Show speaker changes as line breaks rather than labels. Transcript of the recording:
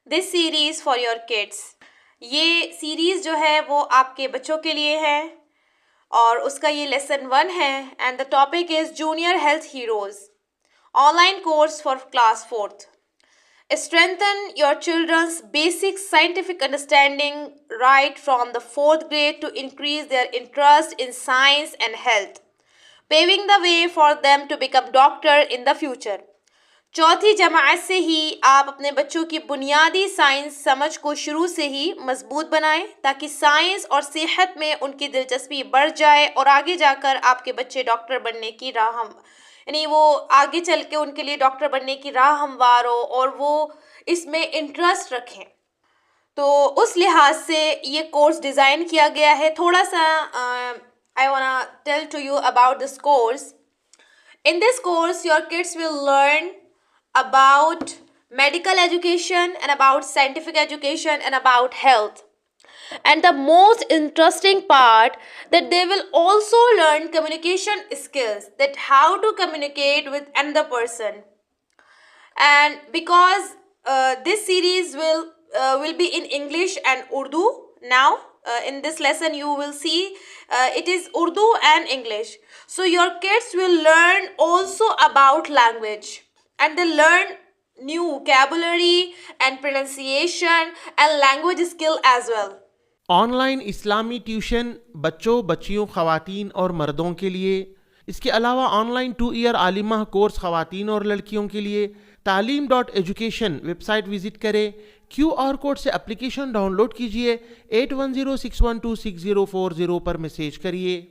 This series for your kids. ये series जो है वो आपके बच्चों के लिए है और उसका ये लेसन 1 है and the topic is junior health heroes, online course for class 4th। Strengthen your children's basic scientific understanding right from the 4th grade to increase their interest in science and health, paving the way for them to become doctor in the future। चौथी जमात से ही आप अपने बच्चों की बुनियादी science समझ को शुरू से ही मजबूत बनाएं ताकि साइंस और सेहत में उनकी दिलचस्पी बढ़ जाए और आगे जाकर आपके बच्चे डॉक्टर बनने की राह हम यानी वो आगे चल के उनके लिए डॉक्टर बनने की राह हमवार हो और वो इसमें इंटरेस्ट रखें। तो उस लिहाज से ये कोर्स डिज़ाइन किया गया है। थोड़ा सा I want to tell to you about this course. In this course your kids will learn about medical education and about scientific education and about health, and the most interesting part that they will also learn communication skills, that how to communicate with another person. And because this series will be in English and Urdu now, in this lesson you will see it is Urdu and English, so your kids will learn also about language and they learn new vocabulary and pronunciation and language skill as well।
Online इस्लामी tuition बच्चों, बच्चियों, ख़वातीन और मर्दों के लिए। इसके अलावा ऑनलाइन 2 ईयर आलिमा कोर्स ख़वातीन और लड़कियों के लिए। taaleem.education वेबसाइट विजिट करें, QR कोड से एप्लीकेशन डाउनलोड कीजिए, 8106126040 पर मैसेज करिए।